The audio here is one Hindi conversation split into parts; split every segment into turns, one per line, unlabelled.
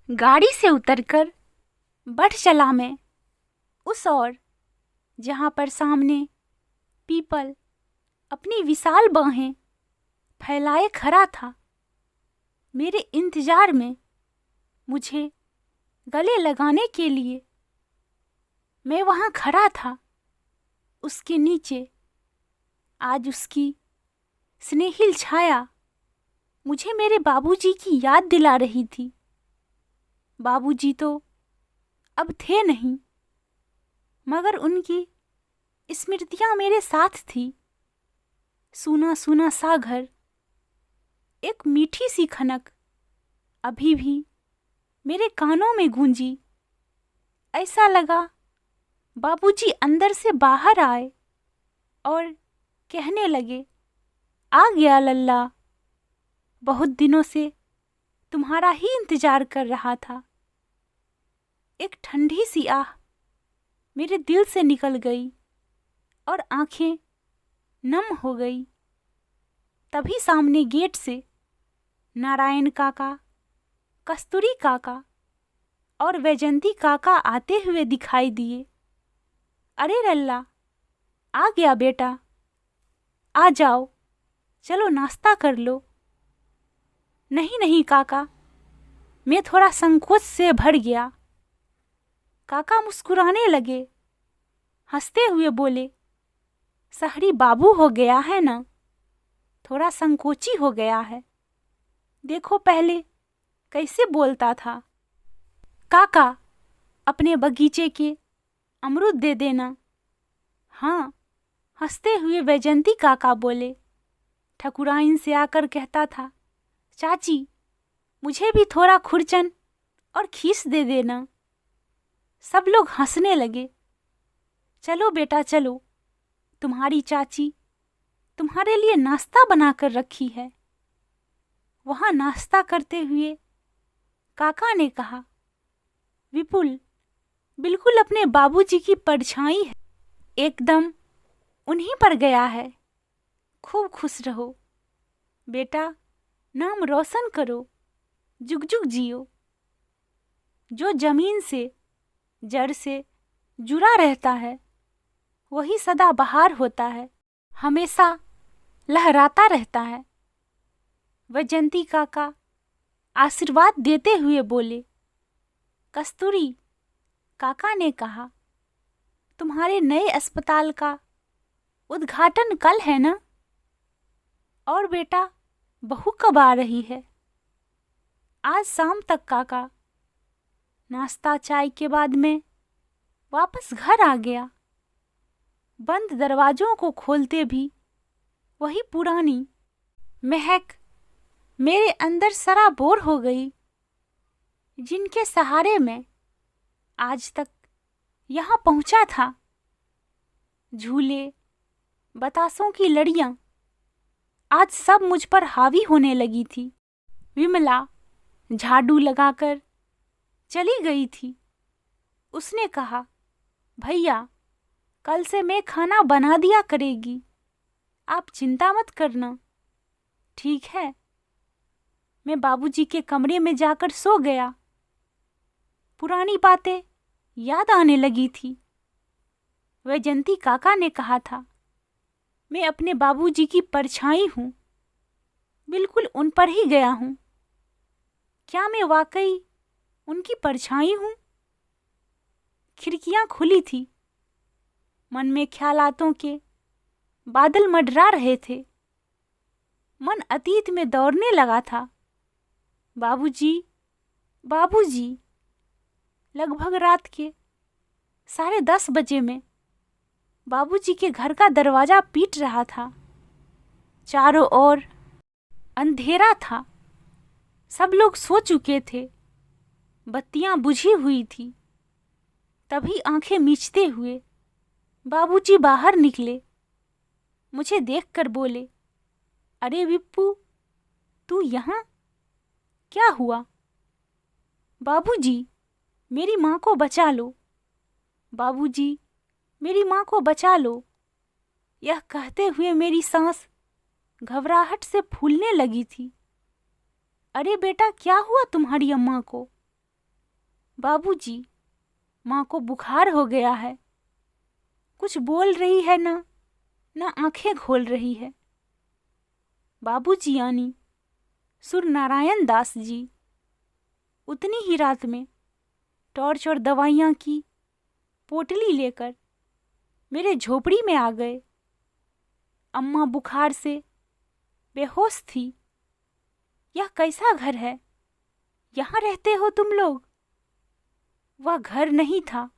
गाड़ी से उतरकर बढ़ चला मैं उस ओर जहाँ पर सामने पीपल अपनी विशाल बाहें फैलाए खड़ा था। मेरे इंतजार में मुझे गले लगाने के लिए मैं वहाँ खड़ा था। उसके नीचे आज उसकी स्नेहिल छाया मुझे मेरे बाबूजी की याद दिला रही थी। बाबूजी तो अब थे नहीं, मगर उनकी स्मृतियां मेरे साथ थी। सूना सूना सा घर, एक मीठी सी खनक अभी भी मेरे कानों में गूंजी। ऐसा लगा बाबूजी अंदर से बाहर आए और कहने लगे, आ गया लल्ला, बहुत दिनों से तुम्हारा ही इंतजार कर रहा था। एक ठंडी सी आह मेरे दिल से निकल गई और आंखें नम हो गई। तभी सामने गेट से नारायण काका, कस्तूरी काका और वैजंती काका आते हुए दिखाई दिए। अरे लल्ला, आ गया बेटा, आ जाओ, चलो नाश्ता कर लो। नहीं नहीं काका, मैं थोड़ा संकोच से भर गया। काका मुस्कुराने लगे, हंसते हुए बोले, शहरी बाबू हो गया है ना, थोड़ा संकोची हो गया है। देखो पहले कैसे बोलता था। काका, अपने बगीचे के अमरूद दे देना। हाँ, हंसते हुए वैजंती काका बोले। ठकुराइन से आकर कहता था, चाची, मुझे भी थोड़ा खुरचन और खीस दे देना। सब लोग हंसने लगे। चलो बेटा चलो, तुम्हारी चाची तुम्हारे लिए नाश्ता बनाकर रखी है। वहां नाश्ता करते हुए काका ने कहा, विपुल बिल्कुल अपने बाबूजी की परछाई है, एकदम उन्हीं पर गया है। खूब खुश रहो बेटा, नाम रोशन करो, जुग जुग जियो। जो जमीन से, जड़ से जुड़ा रहता है वही सदा बहार होता है, हमेशा लहराता रहता है। वैजंती काका आशीर्वाद देते हुए बोले। कस्तूरी काका ने कहा, तुम्हारे नए अस्पताल का उद्घाटन कल है ना? और बेटा, बहू कब आ रही है? आज शाम तक काका। नाश्ता चाय के बाद में वापस घर आ गया। बंद दरवाजों को खोलते भी वही पुरानी महक मेरे अंदर सराबोर हो गई, जिनके सहारे मैं आज तक यहाँ पहुँचा था। झूले, बतासों की लड़ियाँ आज सब मुझ पर हावी होने लगी थी। विमला झाड़ू लगाकर चली गई थी। उसने कहा, भैया कल से मैं खाना बना दिया करेगी, आप चिंता मत करना। ठीक है। मैं बाबूजी के कमरे में जाकर सो गया। पुरानी बातें याद आने लगी थी। वैजंती काका ने कहा था, मैं अपने बाबूजी की परछाई हूँ, बिल्कुल उन पर ही गया हूँ। क्या मैं वाकई उनकी परछाई हूँ? खिड़कियां खुली थी। मन में ख्यालातों के बादल मंडरा रहे थे। मन अतीत में दौड़ने लगा था। बाबूजी, बाबूजी। लगभग रात के 10:30 बजे में बाबूजी के घर का दरवाजा पीट रहा था। चारों ओर अंधेरा था। सब लोग सो चुके थे। बत्तियां बुझी हुई थी। तभी आंखें मीचते हुए बाबूजी बाहर निकले। मुझे देखकर बोले, अरे विप्पू, तू यहाँ? क्या हुआ? बाबूजी, मेरी माँ को बचा लो। बाबूजी, मेरी माँ को बचा लो। यह कहते हुए मेरी सांस घबराहट से फूलने लगी थी। अरे बेटा, क्या हुआ तुम्हारी अम्मा को? बाबूजी, माँ को बुखार हो गया है। कुछ बोल रही है ना आंखें खोल रही है। बाबूजी यानी सुर नारायण दास जी उतनी ही रात में टॉर्च और दवाइयाँ की पोटली लेकर मेरे झोपड़ी में आ गए। अम्मा बुखार से बेहोश थी। यह कैसा घर है? यहाँ रहते हो तुम लोग? वह घर नहीं था।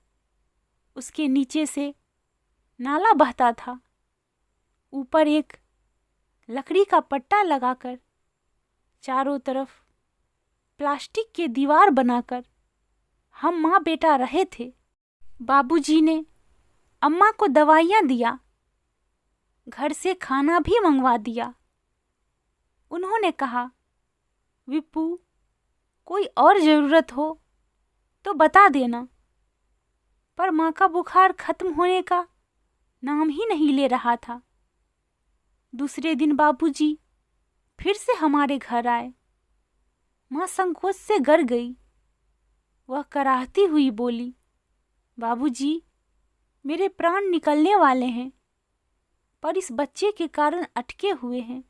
उसके नीचे से नाला बहता था। ऊपर एक लकड़ी का पट्टा लगाकर चारों तरफ प्लास्टिक के दीवार बनाकर हम माँ बेटा रहे थे। बाबूजी ने अम्मा को दवाइयाँ दिया, घर से खाना भी मंगवा दिया। उन्होंने कहा, विप्पू, कोई और ज़रूरत हो तो बता देना। पर माँ का बुखार खत्म होने का नाम ही नहीं ले रहा था। दूसरे दिन बाबूजी फिर से हमारे घर आए। माँ संकोच से गर गई। वह कराहती हुई बोली, बाबूजी, मेरे प्राण निकलने वाले हैं, पर इस बच्चे के कारण अटके हुए हैं।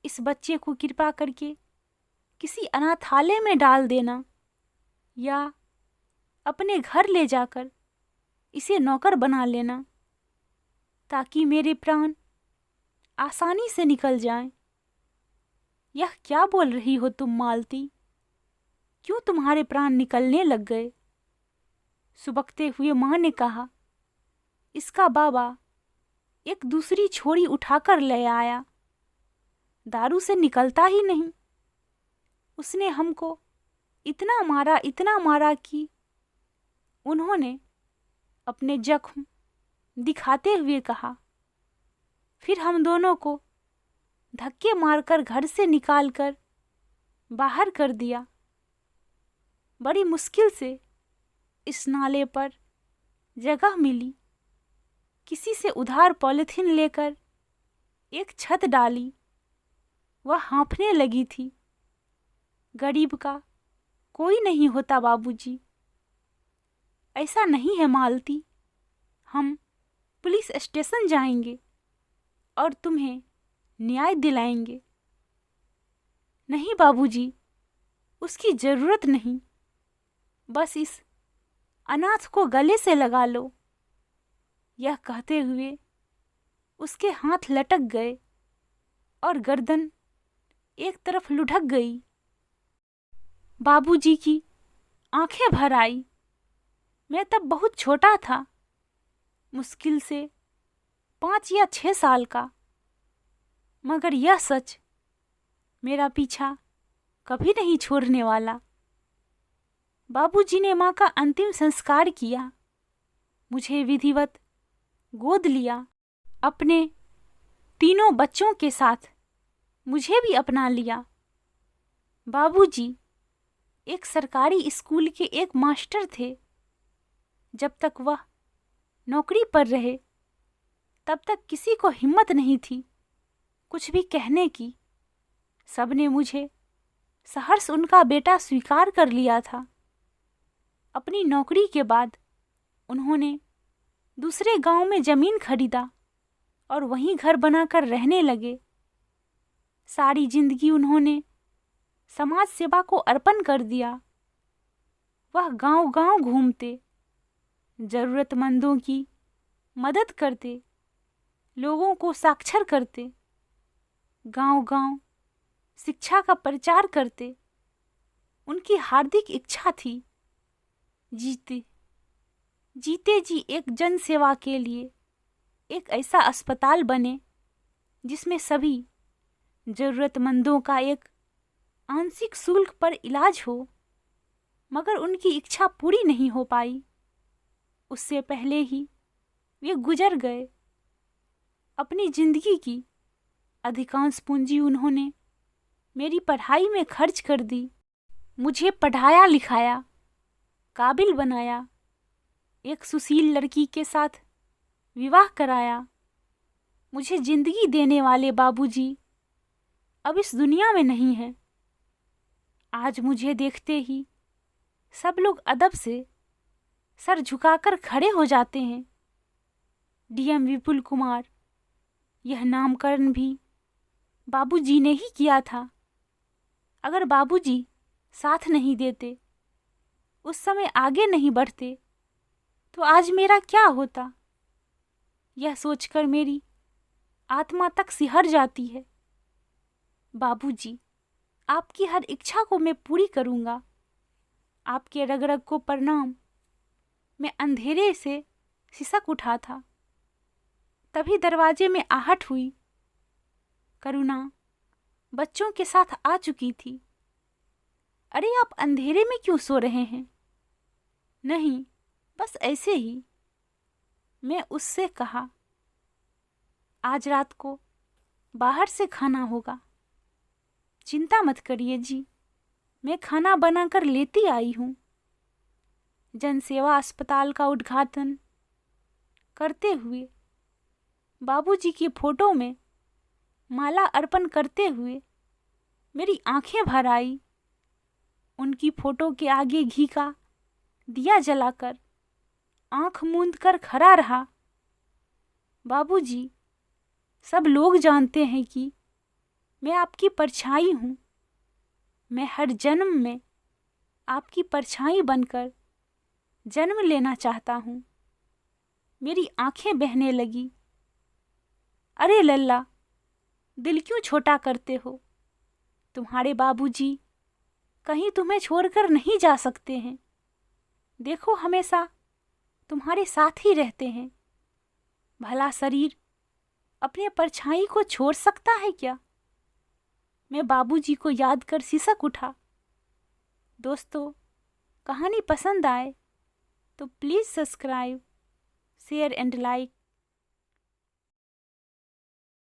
इस बच्चे को कृपा करके किसी अनाथालय में डाल देना या अपने घर ले जाकर इसे नौकर बना लेना, ताकि मेरे प्राण आसानी से निकल जाएं। यह क्या बोल रही हो तुम मालती? क्यों तुम्हारे प्राण निकलने लग गए? सुबकते हुए माँ ने कहा, इसका बाबा एक दूसरी छोरी उठाकर ले आया। दारू से निकलता ही नहीं। उसने हमको इतना मारा कि उन्होंने अपने जख्म दिखाते हुए कहा। फिर हम दोनों को धक्के मारकर घर से निकालकर बाहर कर दिया। बड़ी मुश्किल से इस नाले पर जगह मिली। किसी से उधार पॉलिथीन लेकर एक छत डाली। वह हाँफने लगी थी। गरीब का कोई नहीं होता बाबूजी। ऐसा नहीं है मालती। हम पुलिस स्टेशन जाएंगे और तुम्हें न्याय दिलाएंगे। नहीं बाबूजी, उसकी जरूरत नहीं। बस इस अनाथ को गले से लगा लो। यह कहते हुए उसके हाथ लटक गए और गर्दन एक तरफ लुढ़क गई। बाबूजी की आंखें भर आई। मैं तब बहुत छोटा था, मुश्किल से 5 या 6 साल का। मगर यह सच मेरा पीछा कभी नहीं छोड़ने वाला। बाबूजी ने माँ का अंतिम संस्कार किया। मुझे विधिवत गोद लिया। अपने 3 बच्चों के साथ मुझे भी अपना लिया। बाबूजी एक सरकारी स्कूल के एक मास्टर थे। जब तक वह नौकरी पर रहे, तब तक किसी को हिम्मत नहीं थी कुछ भी कहने की। सबने मुझे सहर्ष उनका बेटा स्वीकार कर लिया था। अपनी नौकरी के बाद उन्होंने दूसरे गांव में जमीन खरीदा और वहीं घर बनाकर रहने लगे। सारी जिंदगी उन्होंने समाज सेवा को अर्पण कर दिया। वह गांव-गांव घूमते, जरूरतमंदों की मदद करते, लोगों को साक्षर करते, गांव-गांव शिक्षा का प्रचार करते। उनकी हार्दिक इच्छा थी जीते जी एक जन सेवा के लिए एक ऐसा अस्पताल बने जिसमें सभी जरूरतमंदों का एक आंशिक शुल्क पर इलाज हो। मगर उनकी इच्छा पूरी नहीं हो पाई। उससे पहले ही वे गुजर गए। अपनी जिंदगी की अधिकांश पूंजी उन्होंने मेरी पढ़ाई में खर्च कर दी। मुझे पढ़ाया लिखाया, काबिल बनाया, एक सुशील लड़की के साथ विवाह कराया। मुझे जिंदगी देने वाले बाबूजी अब इस दुनिया में नहीं है। आज मुझे देखते ही सब लोग अदब से सर झुकाकर खड़े हो जाते हैं। डीएम विपुल कुमार, यह नामकरण भी बाबूजी ने ही किया था। अगर बाबूजी साथ नहीं देते, उस समय आगे नहीं बढ़ते, तो आज मेरा क्या होता? यह सोचकर मेरी आत्मा तक सिहर जाती है। बाबूजी, आपकी हर इच्छा को मैं पूरी करूँगा। आपके रग रग को प्रणाम। मैं अंधेरे से सिसक उठा था। तभी दरवाजे में आहट हुई। करुणा बच्चों के साथ आ चुकी थी। अरे, आप अंधेरे में क्यों सो रहे हैं? नहीं, बस ऐसे ही। मैं उससे कहा, आज रात को बाहर से खाना होगा। चिंता मत करिए जी, मैं खाना बनाकर लेती आई हूँ। जनसेवा अस्पताल का उद्घाटन करते हुए, बाबूजी की फोटो में माला अर्पण करते हुए मेरी आंखें भर आई। उनकी फोटो के आगे घी का दिया जलाकर आंख मूंद कर खड़ा रहा। बाबूजी, सब लोग जानते हैं कि मैं आपकी परछाई हूँ। मैं हर जन्म में आपकी परछाई बनकर जन्म लेना चाहता हूँ। मेरी आंखें बहने लगी। अरे लल्ला, दिल क्यों छोटा करते हो? तुम्हारे बाबूजी कहीं तुम्हें छोड़कर नहीं जा सकते हैं। देखो, हमेशा तुम्हारे साथ ही रहते हैं। भला शरीर अपने परछाई को छोड़ सकता है क्या? मैं बाबूजी को याद कर सिसक उठा। दोस्तों, कहानी पसंद आए तो please subscribe, share and like.